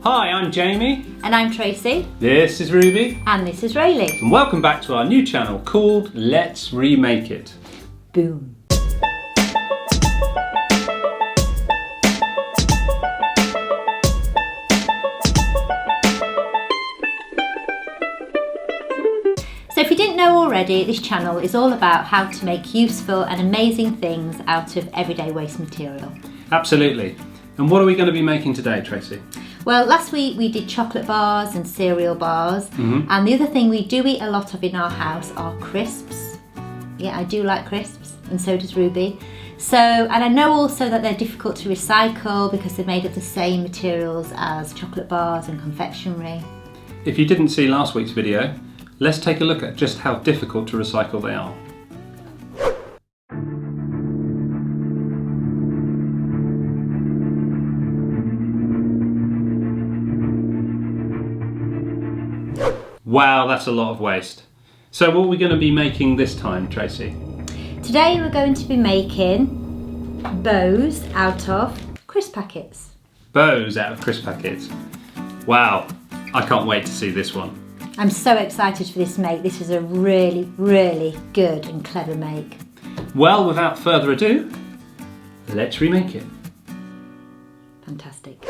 Hi, I'm Jamie. And I'm Tracy. This is Ruby. And this is Rayleigh. And welcome back to our new channel called Let's Remake It. Boom. So if you didn't know already, this channel is all about how to make useful and amazing things out of everyday waste material. Absolutely. And what are we going to be making today, Tracy? Well, last week we did chocolate bars and cereal bars. And the other thing we do eat a lot of in our house are crisps. Yeah, I do like crisps, and so does Ruby. And I know also that they're difficult to recycle because they're made of the same materials as chocolate bars and confectionery. If you didn't see last week's video, let's take a look at just how difficult to recycle they are. Wow, that's a lot of waste. So what are we going to be making this time, Tracy? Today we're going to be making bows out of crisp packets. Bows out of crisp packets. Wow, I can't wait to see this one. I'm so excited for this make. This is a really, really good and clever make. Well, without further ado, let's remake it. Fantastic.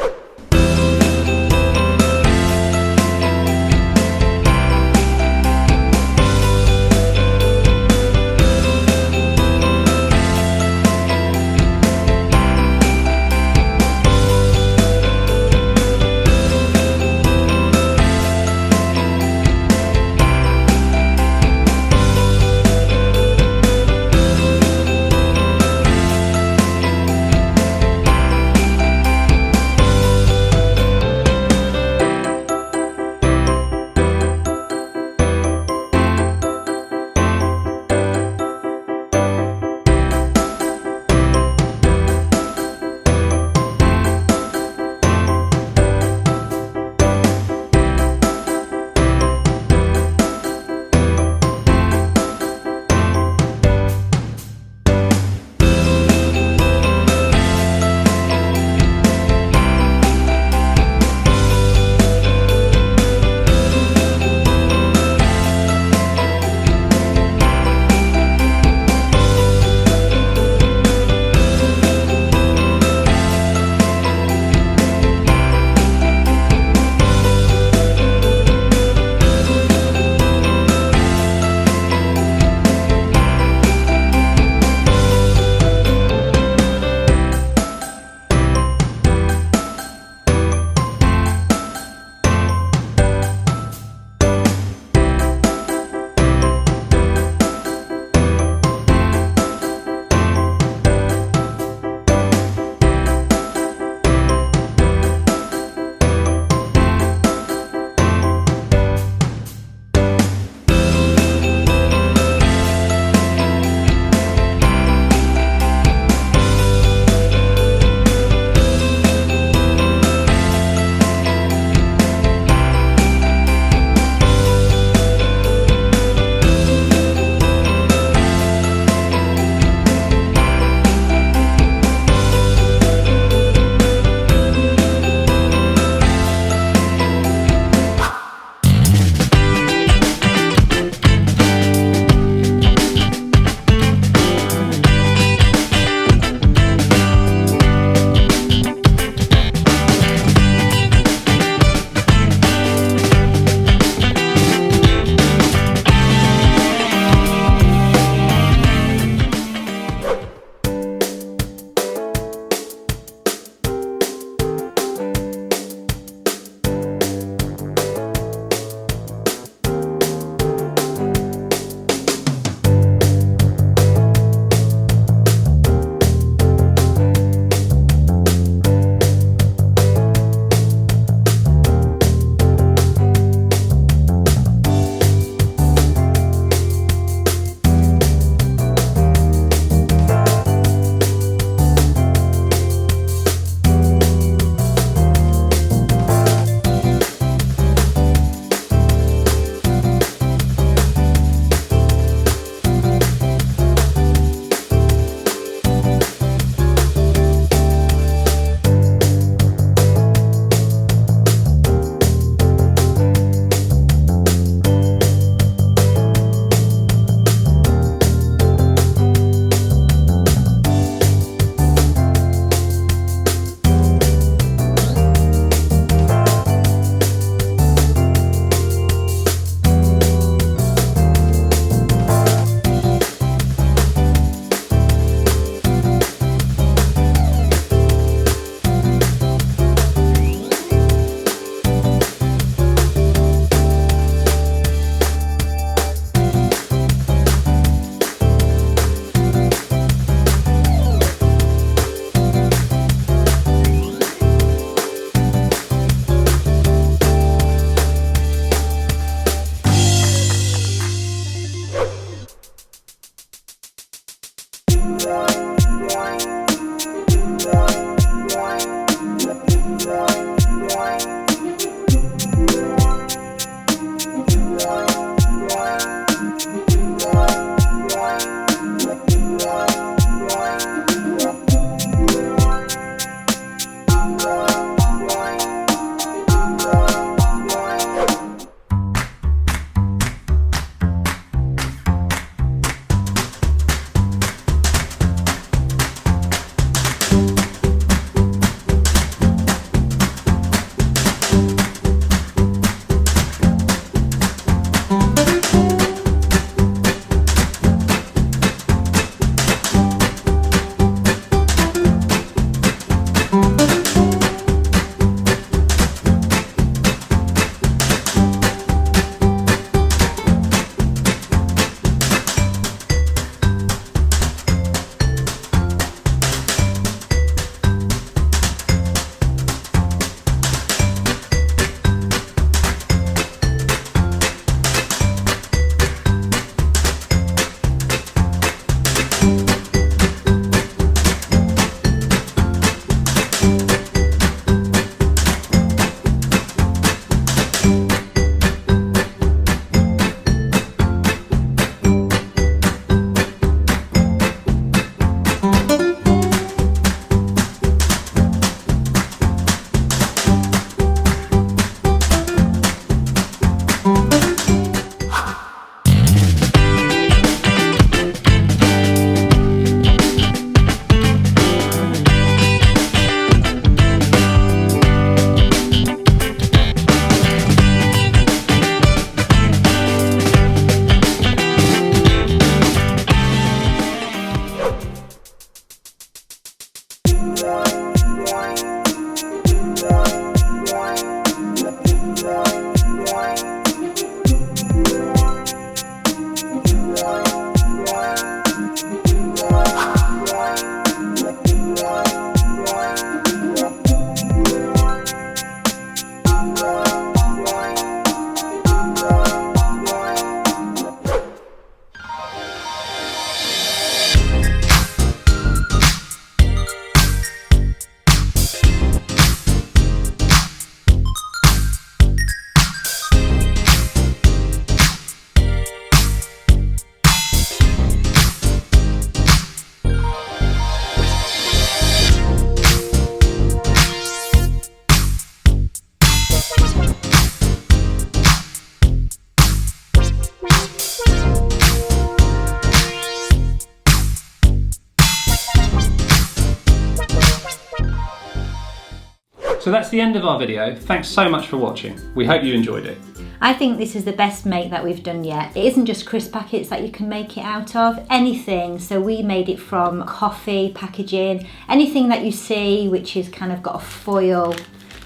that's the end of our video. Thanks so much for watching. We hope you enjoyed it. I think this is the best make that we've done yet. It isn't just crisp packets that you can make it out of, anything. So we made it from coffee, packaging, anything that you see which is kind of got a foil,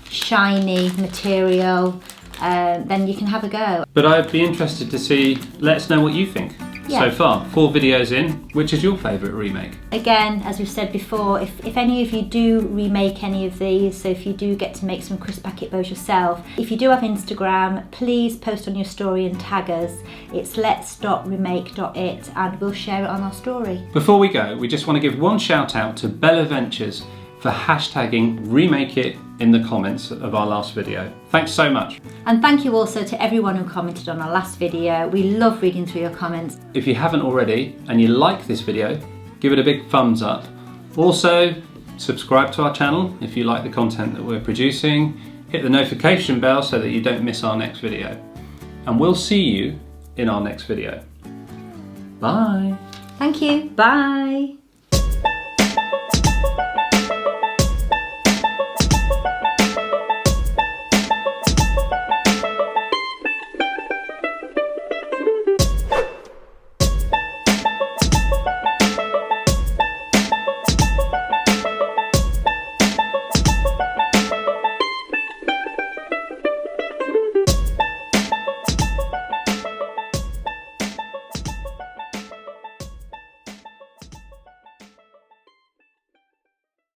shiny material, then you can have a go. But I'd be interested to see, let us know what you think. So far, 4 videos in, which is your favourite remake? Again, as we've said before, if any of you do remake any of these, so if you do get to make some crisp packet bows yourself, if you do have Instagram, please post on your story and tag us. It's lets.remake.it and we'll share it on our story. Before we go, we just want to give one shout out to Bella Ventures for hashtagging Remake It in the comments of our last video. Thanks so much. And thank you also to everyone who commented on our last video. We love reading through your comments. If you haven't already and you like this video, give it a big thumbs up. Also, subscribe to our channel if you like the content that we're producing. Hit the notification bell so that you don't miss our next video. And we'll see you in our next video. Bye. Thank you. Bye.